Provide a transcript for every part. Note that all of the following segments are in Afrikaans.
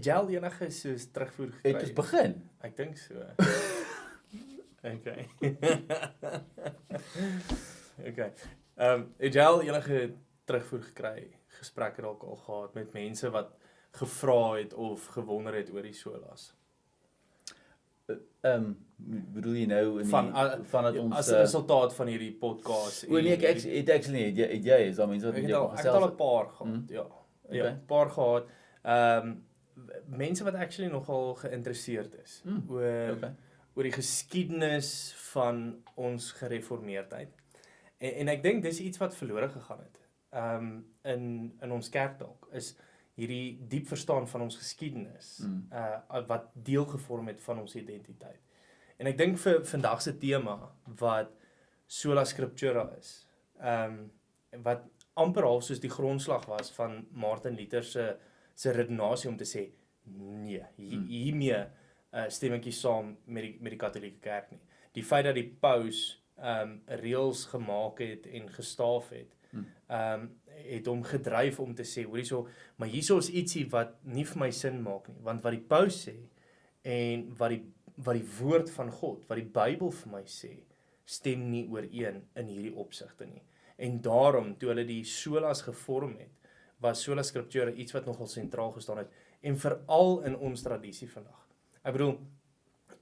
Het jy al enige soos terugvoer gekry? Het ons begin? Ek dink so. Okay. Okay. Het jy al enige terugvoer gekry, gesprekke dalk al gehad met mense wat gevra het of gewonder het oor die solas? Bedoel jy nou in vanuit ons as resultaat van hierdie podcast? Nee, ek het actually nie, het jy is daar mense wat ek met het jou al, ek het al 'n paar gehad, ja. Okay. Ja, 'n paar gehad. Mense wat actually nogal geïnteresseerd is oor die geskiedenis van ons gereformeerdheid. En ek dink dis iets wat verlore gegaan het. In ons kerk dalk is hierdie diep verstaan van ons geskiedenis wat deel gevorm het van ons identiteit. En ek dink vir vandag se tema wat sola scriptura is, wat amper half soos die grondslag was van Martin Luther se redenasie om te sê nee, hiermee stem ek nie saam met die Katolieke Kerk nie. Die feit dat die paus reëls gemaak het en gestaaf het, het hom gedryf om te sê, hoorie maar hierso is ietsie wat nie vir my sin maak nie, want wat die paus sê en wat die woord van God, wat die Bybel vir my sê, stem nie ooreen in hierdie opsigte nie. En daarom, toe hulle die solas gevorm het, was sola scriptura iets wat nogal sentraal gestaan het, en veral in ons tradisie vandag. Ek bedoel,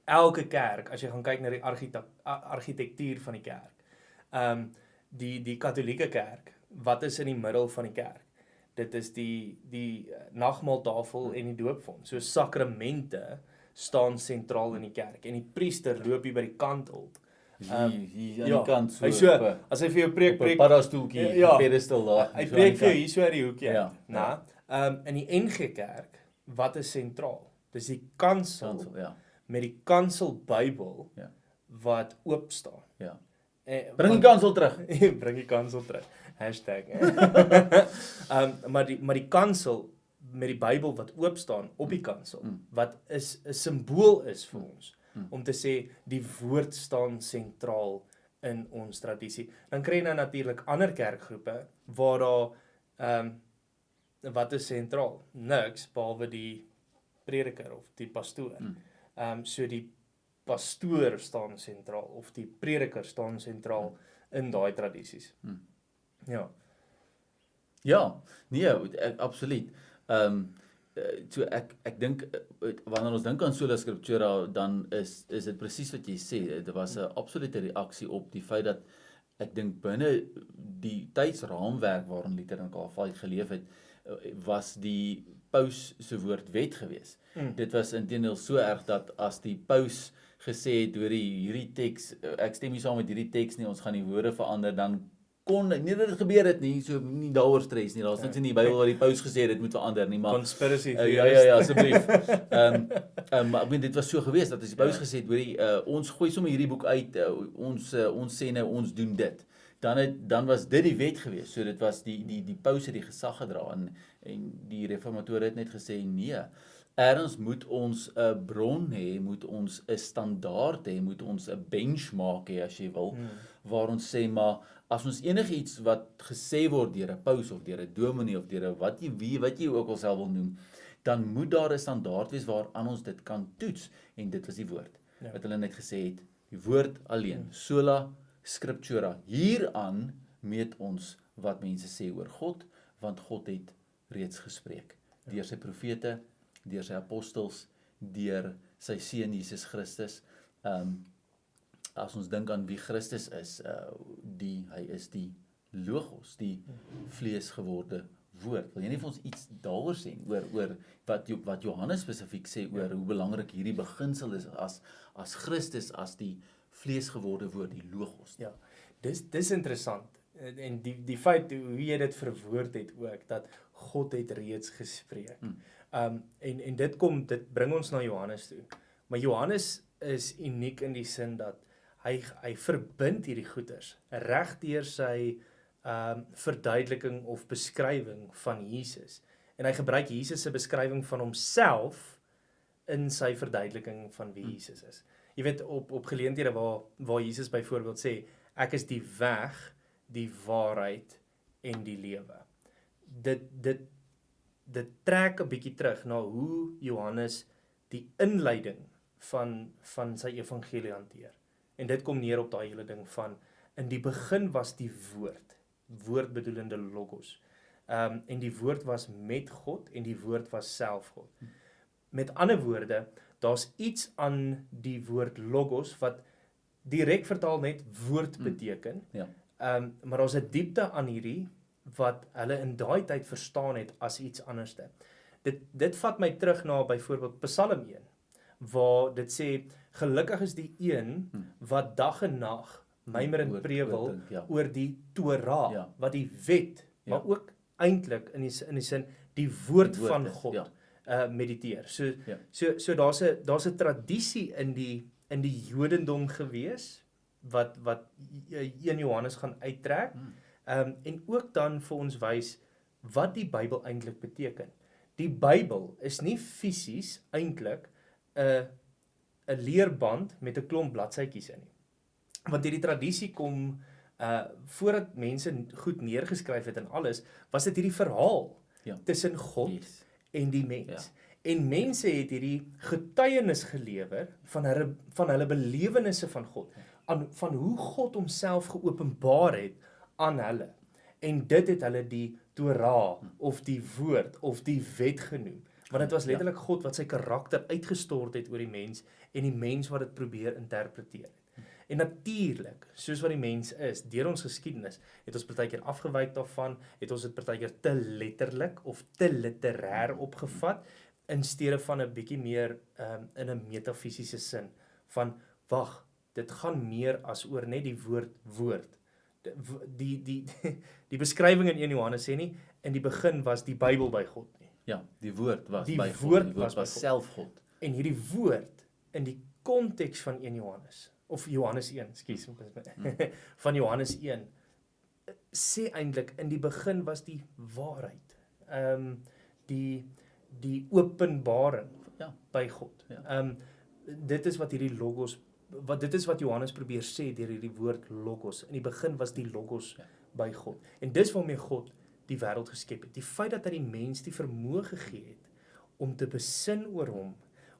elke kerk, as jy gaan kyk na die argitektuur van die kerk, die Katolieke kerk, wat is in die middel van die kerk? Dit is die nagmaaltafel en die doopfonds. So sakramente staan sentraal in die kerk, en die priester loop hier by die kant op. Hier aan die kant so, as hy vir jou preek, paddastoeltjie, pedestal daar. Hy preek vir jou hier so uit die hoekie. Ja. In die NG Kerk, wat is sentraal? Dis die kansel, Ja. met die kansel Bybel, wat oop staan. Ja. Bring die kansel terug. Bring die kansel terug. Hashtag. Maar die kansel met die Bybel wat oop staan op die kansel, wat is 'n simbool is vir ons, om te sê die woord staan sentraal in ons tradisie. Dan kry jy nou natuurlik ander kerkgroepe waar daar wat is sentraal? Niks behalwe die prediker of die pastoor. So die pastoor staan sentraal of die prediker staan sentraal in daai tradisies. Ja. Ja, nee, absoluut. So ek dink wanneer ons dink aan sola scriptura, dan is dit presies wat jy sê. Dit was 'n absolute reaksie op die feit dat ek dink binne die tydsraamwerk waarin Luther en Calvin geleef het, was die paus se woord wet gewees. Dit was inteendeel so erg dat as die paus gesê het oor hierdie teks, ek stem nie saam met hierdie teks nie, ons gaan die woorde verander, dan kon nie dat dit gebeur het nie, so nie daaroor stres nie. Daar's niks in die Bybel wat die paus gesê het dit moet verander nie, maar conspiracy ja, asseblief. Maar ek meen dit was so gewees dat as die paus gesê het, hoorie, ons gooi sommer hierdie boek uit, ons sê nou ons doen dit. Dan was dit die wet gewees. So dit was die paus het die gesag gedra, en die reformatore het net gesê nee. Ergens moet ons 'n bron hê, moet ons 'n standaard hê, moet ons 'n benchmark hê as jy wil, waar ons sê maar as ons enigiets wat gesê word deur 'n paus of deur 'n dominee of deur 'n wat jy ook al self wil noem, dan moet daar 'n standaard wees waaraan ons dit kan toets, en dit was die woord. Wat hulle net gesê het, die woord alleen, sola scriptura. Hieraan meet ons wat mense sê oor God, want God het reeds gespreek deur sy profete, deur sy apostels, deur sy seun Jesus Christus. As ons dink aan wie Christus is, hy is die Logos, die vleesgeworde woord. Wil jy nie vir ons iets daaroor sê oor wat Johannes spesifiek sê oor hoe belangrik hierdie beginsel is as Christus as die vleesgeworde woord, die Logos? Ja, dis interessant. En die feit hoe jy dit verwoord het ook, dat God het reeds gespreek. En dit bring ons na Johannes toe. Maar Johannes is uniek in die sin dat hy verbind hierdie goeders reg deur sy verduideliking of beskrywing van Jesus. En hy gebruik Jesus se beskrywing van homself in sy verduideliking van wie Jesus is. Jy weet, op geleenthede waar Jesus byvoorbeeld sê, ek is die weg, die waarheid en die lewe. Dit dit trek 'n bietjie terug na hoe Johannes die inleiding van sy evangelie hanteer. En dit kom neer op daai hele ding van in die begin was die woord bedoelende logos. En die woord was met God en die woord was self God. Met ander woorde, daar's iets aan die woord logos wat direk vertaal net woord beteken. Ja. Maar daar's 'n diepte aan hierdie wat hulle in daai tyd verstaan het as iets anderste. Dit vat my terug na byvoorbeeld Psalm 1, waar dit sê gelukkig is die een wat dag en nag mymer en prewel oor die Torah, wat die wet, maar ook eintlik in die sin die woord van God mediteer. So daar's 'n tradisie in die Jodendom gewees wat 1 Johannes gaan uittrek. En ook dan vir ons wys wat die Bybel eintlik beteken. Die Bybel is nie fisies eintlik 'n leerband met 'n klomp bladsytjies in nie. Want hierdie tradisie kom voordat mense goed neergeskryf het en alles, was dit hierdie verhaal tussen God en die mens. En mense het hierdie getuienis gelewer van hulle belewennisse van God, van hoe God homself geopenbaar het aan hulle. En dit het hulle die Torah of die woord of die wet genoem. Want dit was letterlik God wat sy karakter uitgestort het oor die mens en die mens wat dit probeer interpreteer het. En natuurlik, soos wat die mens is, deur ons geskiedenis, het ons partykeer afgewyk daarvan, het ons dit partykeer te letterlik of te literêr opgevat, in steede van 'n bietjie meer in 'n metafisiese sin, van wag, dit gaan meer as oor net die woord. Die beskrywing in 1 Johannes sê nie, in die begin was die Bybel by God nie. Ja, die woord was die by woord God, die was woord was self God. En hierdie woord, in die konteks van 1 Johannes, of Johannes 1, ekskuus, van Johannes 1, sê eintlik, in die begin was die waarheid, die openbaring by God. Dit is wat hierdie logos, dit is wat Johannes probeer sê deur hierdie woord logos. In die begin was die logos by God. En dis waarmee God die wêreld geskep het. Die feit dat hy die mens die vermoë gegee het om te besin oor hom,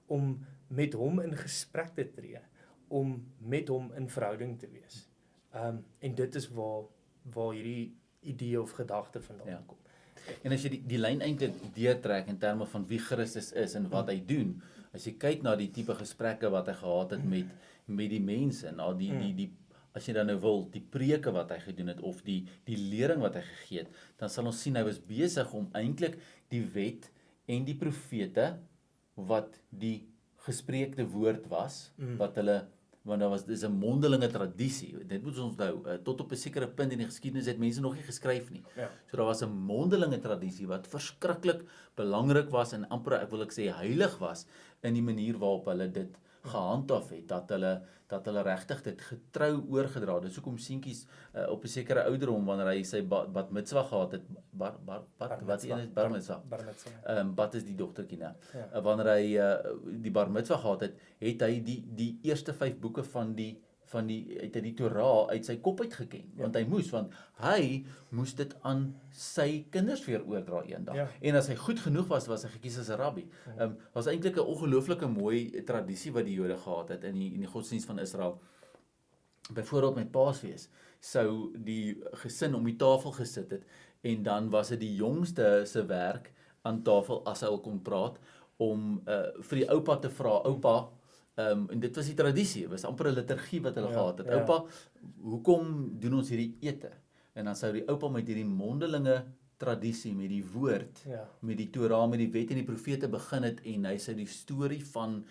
om met hom in gesprek te tree, om met hom in verhouding te wees. En dit is waar hierdie idee of gedagte vandaan kom. En as jy die lyn eintlik deurtrek in terme van wie Christus is en wat hy doen, as jy kyk na die tipe gesprekke wat hy gehad het met die mense, na die as jy dan nou wil, die preke wat hy gedoen het, of die lering wat hy gegee het, dan sal ons sien, hy was besig om eintlik die wet en die profete, wat die gespreekte woord was, wat hulle, want dis 'n mondelinge tradisie, dit moet ons onthou, tot op 'n sekere punt in die geskiedenis het mense nog nie geskryf nie. So daar was 'n mondelinge tradisie wat verskriklik belangrik was en amper, ek wil sê, heilig was in die manier waarop hulle dit gehandhaaf het, dat hulle regtig dit getrou oorgedra het. Dis hoekom seentjies op 'n sekere ouderdom, wanneer hy sy bat mitzwa gehad het, wat een is bar mitzwa? Bat is die dogtertjie, né? Wanneer hy die bar mitzwa gehad het, het hy die eerste 5 boeke van die Torah uit sy kop uitgeken, want hy moes dit aan sy kinders weer oordra eendag. En as hy goed genoeg was hy gekies as 'n rabbi. Was eintlik 'n ongelooflike mooi tradisie wat die Jode gehad het in die godsdienst van Israel. Byvoorbeeld met Paasfees sou die gesin om die tafel gesit het, en dan was dit die jongste se werk aan tafel, as hy al kon praat, om vir die oupa te vra, oupa, en dit was die tradisie, was amper 'n liturgie wat hulle gehad het. Oupa, hoekom doen ons hierdie ete? En dan sou die oupa met hierdie mondelinge tradisie, met die woord, met die Torah, met die wet en die profete begin het, en hy sou die storie van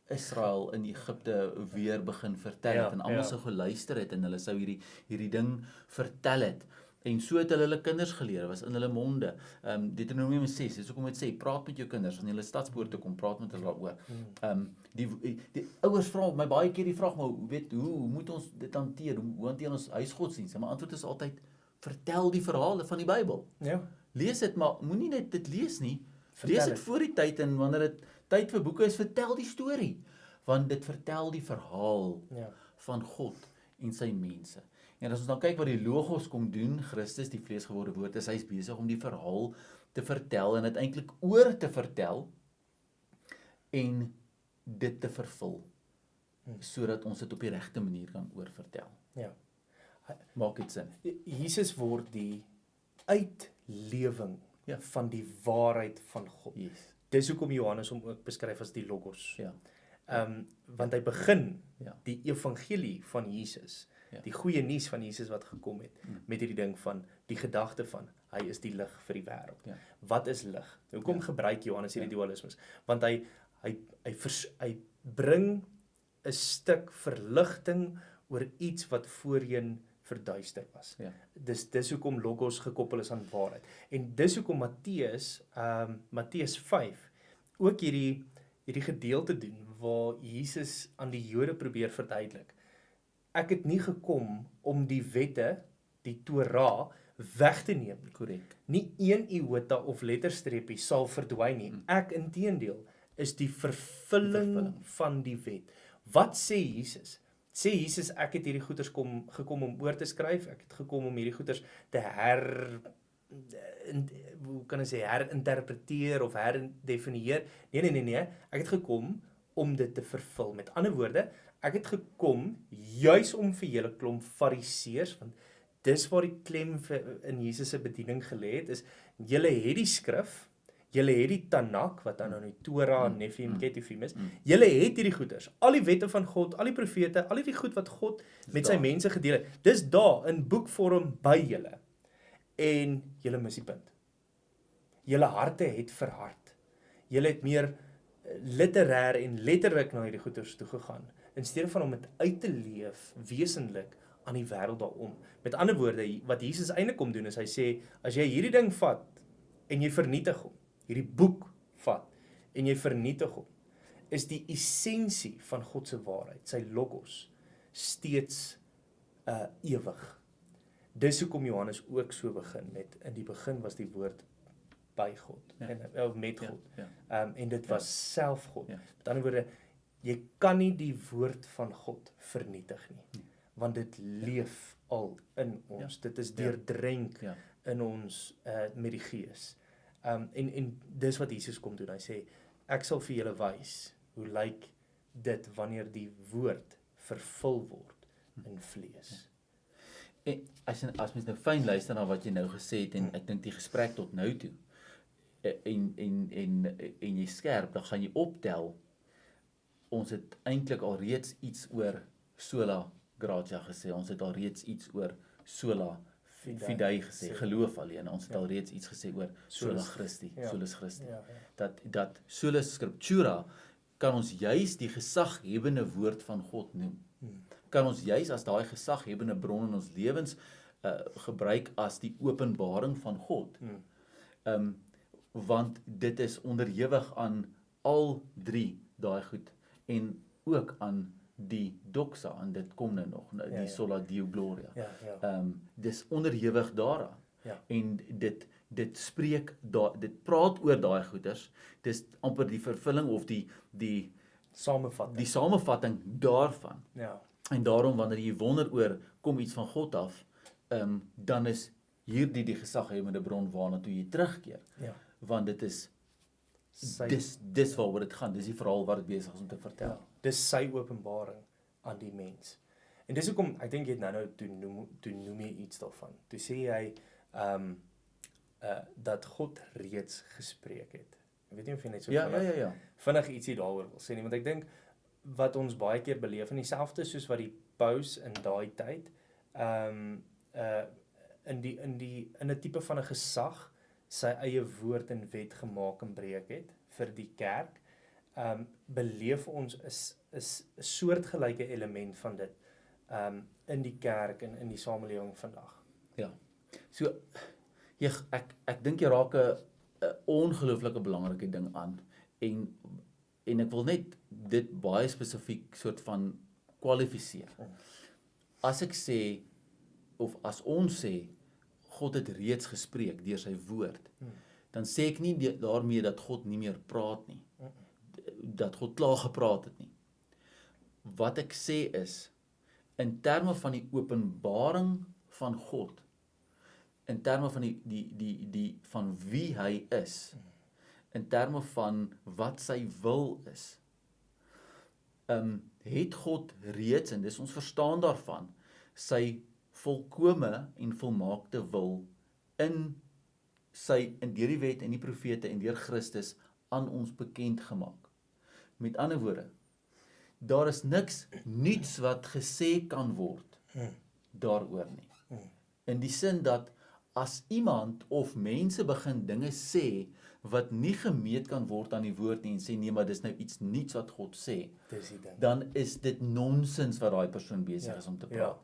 Israel in Egipte weer begin vertel het, en almal sou geluister het, en hulle sou hierdie ding vertel het. En so het hulle kinders geleer, was in hulle monde. Deuteronomium 6, dis hoekom dit sê, praat met jou kinders, wanneer hulle stadspoorte kom, praat met hulle daaroor. Die ouers vra my baie keer die vraag, maar hoe moet ons dit hanteer? Hoe hanteer ons huisgodsdienste? My antwoord is altyd, vertel die verhale van die Bybel. Lees dit, maar moenie net dit lees nie. Lees dit voor die tyd, en wanneer dit tyd vir boeke is, vertel die storie. Want dit vertel die verhaal van God en sy mense. En as ons dan kyk wat die Logos kom doen, Christus, die vleesgeworde woord, is hy is besig om die verhaal te vertel en dit eintlik oor te vertel en dit te vervul, sodat ons dit op die regte manier kan oorvertel. Ja. Maak dit sin? Jesus word die uitlewing Ja. van die waarheid van God. Yes. Dis hoekom Johannes hom ook beskryf as die Logos. Ja. Want hy begin Ja. die evangelie van Jesus, Ja. die goeie nuus van Jesus wat gekom het, met hierdie ding van die gedagte van hy is die lig vir die wêreld. Ja. Wat is lig? Hoekom gebruik Johannes hierdie Ja. dualismes? Want hy bring 'n stuk verligting oor iets wat voorheen verduister was. Ja. Dis hoekom Logos gekoppel is aan waarheid. En dis hoekom Matteus 5 ook hierdie gedeelte doen waar Jesus aan die Jode probeer verduidelik. Ek het nie gekom om die wette, die Torah, weg te neem nie. Korrek. Nie een iota of letterstreepie sal verdwyn nie. Ek inteendeel is die vervulling van die wet. Wat sê Jesus? Sê Jesus, ek het hierdie goeders gekom om oor te skryf, ek het gekom om hierdie goeders te herinterpreteer of herdefinieer. Nee. Ek het gekom om dit te vervul. Met ander woorde, ek het gekom juis om vir julle klomp fariseërs, want dis waar die klem in Jesus se bediening gelê het, is julle het die skrif, julle het die Tanakh, wat dan nou die Torah, Nefim, Ketuvim is, julle het hierdie goeders, al die wette van God, al die profete, al die goed wat God met sy mense gedeel het, dis daar in boekvorm by julle, en julle mis die punt. Julle harte het verhard, julle het meer literêr en letterlik na hierdie goeders toe gegaan, in steede van om dit uit te leef, wesenlik, aan die wêreld daarom. Met ander woorde, wat Jesus eintlik kom doen, is hy sê, as jy hierdie ding vat, en jy vernietig hom, hierdie boek vat, en jy vernietig hom, is die essensie van God se waarheid, sy Logos, steeds ewig. Dis hoekom Johannes ook so begin met, in die begin was die woord by God, met God, en dit was self God. Met ander woorde, jy kan nie die woord van God vernietig nie, want dit leef al in ons, dit is deurdrenk in ons met die Gees. En dis wat Jesus kom doen, hy sê, ek sal vir julle wys, hoe lyk dit wanneer die woord vervul word in vlees. En as mens nou fyn luister na wat jy nou gesê het, en ek dink die gesprek tot nou toe, en jy skerp, dan gaan jy optel, ons het eintlik al reeds iets oor sola gratia gesê, ons het al reeds iets oor sola fidei gesê, geloof alleen, ons het al reeds iets gesê oor sola Christi, solus Christi, dat solus scriptura kan ons juis die gesaghebende woord van God noem, kan ons juis as daai gesaghebende bron in ons lewens gebruik as die openbaring van God, want dit is onderhewig aan al drie daai goed, en ook aan die doxa, en dit kom nou nog, die sola deo gloria. Dis onderhewig daaraan. En dit spreek, dit praat oor daai goeders, dis amper die vervulling of die samevatting daarvan. En daarom, wanneer jy wonder oor, kom iets van God af, dan is hierdie die gesaghebende bron waarna toe jy terugkeer. Want dit is dis waaroor dit gaan, dis die verhaal wat dit besig is om te vertel. Dis sy openbaring aan die mens. En dis hoekom, ek dink jy het nou toe noem jy iets daarvan. Toe sê hy, dat God reeds gespreek het. Ek weet nie of jy net so vinnig ietsie daaroor wil sê nie, want ek dink, wat ons baie keer beleef, en dieselfde soos wat die paus in daai tyd, in 'n tipe van 'n gesag, sy eie woord en wet gemaak en breek het, vir die kerk, beleef ons is 'n soortgelyke element van dit, in die kerk en in die samelewing vandag. Ja, so, ek dink jy raak 'n ongelooflike belangrike ding aan, en ek wil net dit baie spesifiek soort van kwalifiseer. As ek sê, of as ons sê, God het reeds gespreek deur sy woord, dan sê ek nie daarmee dat God nie meer praat nie, dat God klaar gepraat het nie. Wat ek sê is, in terme van die openbaring van God, in terme van die van wie hy is, in terme van wat sy wil is, het God reeds, en dis ons verstaan daarvan, sy volkome en volmaakte wil in deur die wet en die profete en deur Christus aan ons bekend gemaak. Met ander woorde, daar is niks nuuts wat gesê kan word daaroor nie. In die sin dat as iemand of mense begin dinge sê wat nie gemeet kan word aan die woord nie en sê nee, maar dis nou iets nuuts wat God sê, dan is dit nonsens wat daai persoon besig is om te praat.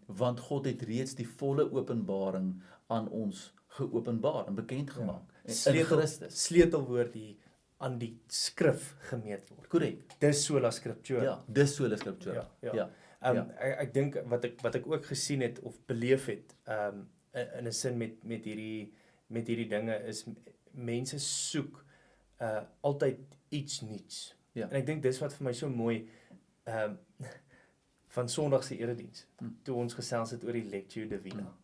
Want God het reeds die volle openbaring aan ons geopenbaar en bekend gemaak in Christus. Sleutelwoord hier aan die skrif gemeet word. Korrek. Dis sola scriptura. Ja, dis sola scriptura. Ja. Ek dink wat ek ook gesien het of beleef het, in 'n sin met hierdie dinge is mense soek altyd iets nuuts. Ja. En ek dink dis wat vir my so mooi van Sondag se erediens, toe ons gesels het oor die Lectio Divina.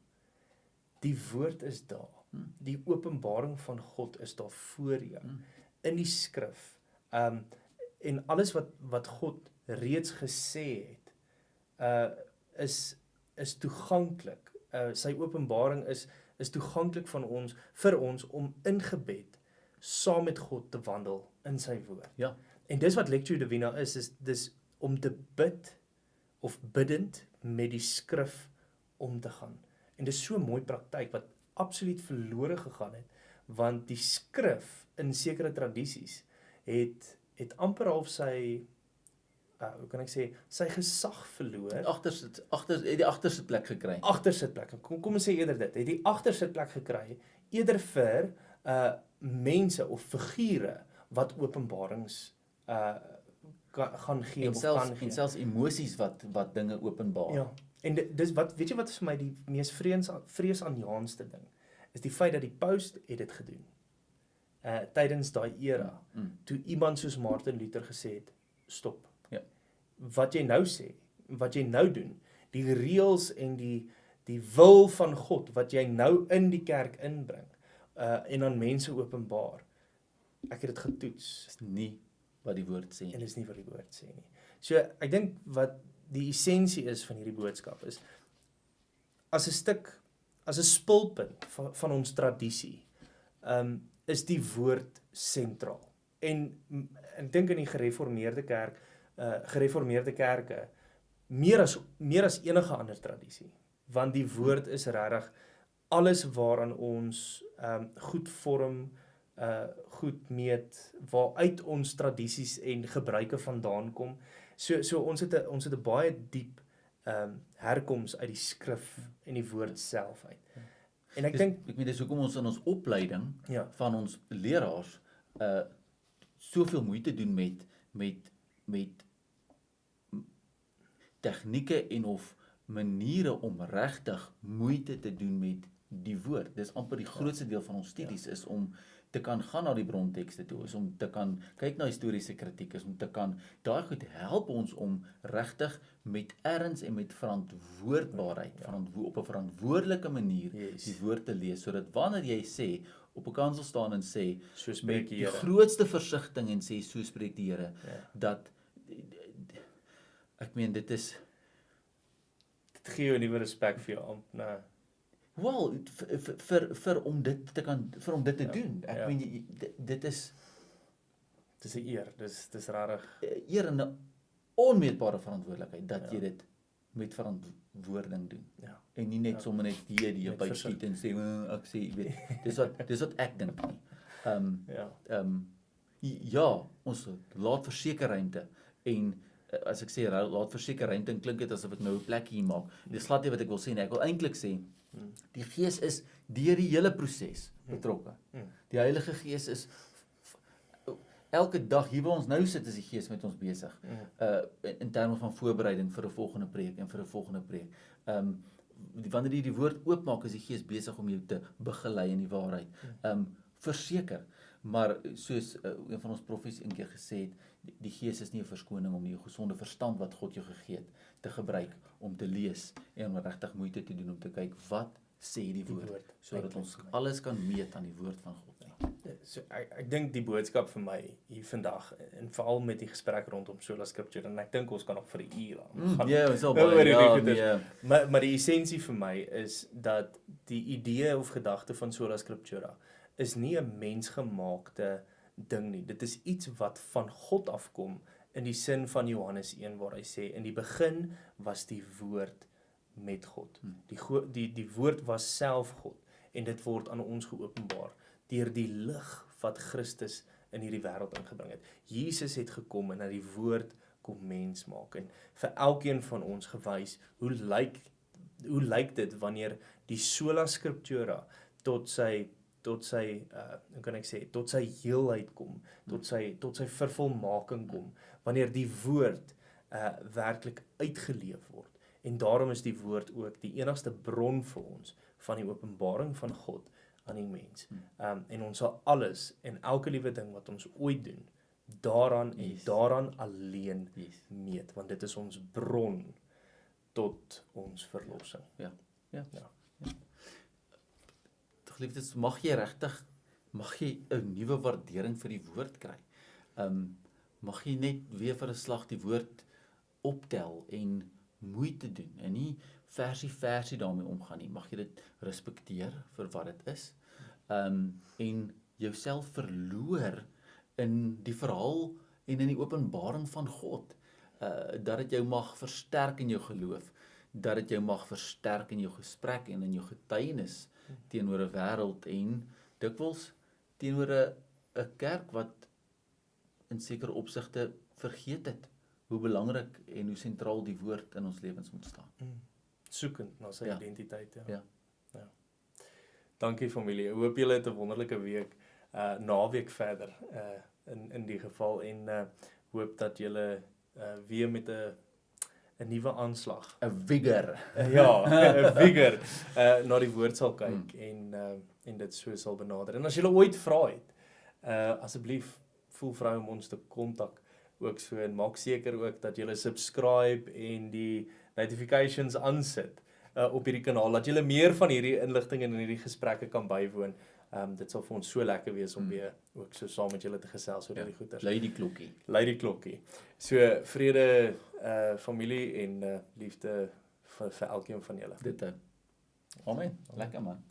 Die woord is daar. Die openbaring van God is daar voor jou in die skrif. En alles wat God reeds gesê het, is toeganklik. Sy openbaring is toeganklik vir ons om in gebed saam met God te wandel in sy woord. Ja. En dis wat Lectio Divina is dis om te bid of biddend met die skrif om te gaan. En dis so 'n mooi praktyk wat absoluut verlore gegaan het, want die skrif in sekere tradisies het amper half sy hoe kan ek sê, sy gesag verloor. Die agterste plek gekry. Agtersitplek. Kom ons sê eerder dit. Het die agtersitplek gekry eerder vir mense of figure wat openbarings gaan gee en selfs emosies wat dinge openbaar. Ja. En dis weet jy wat is vir my die mees vreesaanjaendste ding is die feit dat die paus het dit gedoen. Tydens daai era toe iemand soos Martin Luther gesê het, stop. Ja. Wat jy nou sê, wat jy nou doen, die reëls en die wil van God wat jy nou in die kerk inbring en aan mense openbaar. Ek het dit getoets. Dis nie wat die woord sê. En dis nie wat die woord sê nie. So ek dink wat die essensie is van hierdie boodskap is as 'n spulpunt van ons tradisie, is die woord sentraal. En ek dink in die gereformeerde kerke meer as enige ander tradisie, want die woord is regtig alles waaraan ons goed vorm, goed meet, waaruit ons tradisies en gebruike vandaan kom. So ons het 'n baie diep herkoms uit die skrif en die woord self uit. En ek dink dis hoekom ons in ons opleiding van ons leraars soveel moeite doen met tegnieke en of maniere om regtig moeite te doen met die woord. Dis amper die grootste deel van ons studies is om te kan gaan na die brontekste toe, is om te kan kyk na historiese kritiek, is om te kan daai goed help ons om regtig met erns en met verantwoordbaarheid, op 'n verantwoordelike manier die woord te lees, sodat wanneer jy sê op 'n kansel staan en sê met die grootste versigtiging en sê so spreek die Here, dat ek meen dit gee jou 'n nuwe respek vir jou amp, nee. Wel, vir om dit te doen. Ek meen dit is 'n eer. Dis rarig. Eer en 'n onmeetbare verantwoordelikheid dat jy dit met verantwoording doen. Ja. En nie net sommer net die op uitskiet en sê ek sê, jy weet, dis wat ek dink nie. Ja, ons laat verseker ruimte en as ek sê laat verseker ruimte, klink dit asof ek nou 'n plek hier maak. Dis glad nie wat ek wil sê nie. Ek wil eintlik sê die Gees is deur die hele proses betrokke. Die Heilige Gees is elke dag hier waar ons nou sit is die Gees met ons besig. In terme van voorbereiding vir 'n volgende preek en vir 'n volgende preek. Wanneer jy die woord oopmaak is die Gees besig om jou te begelei in die waarheid. Verseker, maar soos een van ons profees een keer gesê het, die Gees is nie 'n verskoning om die gesonde verstand wat God jou gegee het te gebruik om te lees en om regtig moeite te doen om te kyk wat sê die woord sodat ons alles kan meet aan die woord van God. So, ek dink die boodskap vir my hier vandag, en veral met die gesprek rondom sola scriptura, en ek dink ons kan nog vir 'n uur aan Ja, ons sal oor hierdie baie, goeders. Maar die essensie vir my is dat die idee of gedagte van sola scriptura is nie 'n mensgemaakte ding nie. Dit is iets wat van God afkom in die sin van Johannes 1 waar hy sê in die begin was die woord met God. Die woord was self God en dit word aan ons geopenbaar deur die lig wat Christus in hierdie wêreld ingebring het. Jesus het gekom en dat die woord kom mens maak en vir elkeen van ons gewys hoe lyk dit wanneer die sola scriptura tot sy hoe kan ek sê, tot sy heelheid kom, tot sy vervolmaking kom, wanneer die woord werklik uitgeleef word. En daarom is die woord ook die enigste bron vir ons van die openbaring van God aan die mens. En ons sal alles en elke liewe ding wat ons ooit doen, daaraan en daaraan alleen meet, want dit is ons bron tot ons verlossing. Ja. Geliefdes, mag jy 'n nuwe waardering vir die woord kry. Mag jy net weer vir 'n slag die woord optel en moeite doen en nie versie daarmee omgaan nie. Mag jy dit respekteer vir wat dit is. En jouself verloor in die verhaal en in die openbaring van God. Dat dit jou mag versterk in jou geloof, dat dit jou mag versterk in jou gesprek en in jou getuienis teenoor 'n wêreld en dikwels teenoor 'n kerk wat in sekere opsigte vergeet het hoe belangrik en hoe sentraal die woord in ons lewens moet staan. Soekend na sy identiteit. Ja. Dankie familie. Ek hoop julle het 'n wonderlike week, naweek verder in die geval en hoop dat julle weer met 'n nuwe aanslag, 'n vigor. 'n vigor na die woord sal kyk en dit so sal benader. En as julle ooit vra het, asseblief voel vry om ons te kontak ook so en maak seker ook dat julle subscribe en die notifications aansit op hierdie kanaal, dat julle meer van hierdie inligting en hierdie gesprekke kan bywoon. Dit sal vir ons so lekker wees om weer ook so saam met julle te gesels oor hierdie goeters. Lui die klokkie. Lui die klokkie. So vrede, familie en liefde vir elkeen van julle. Amen. Lekker man.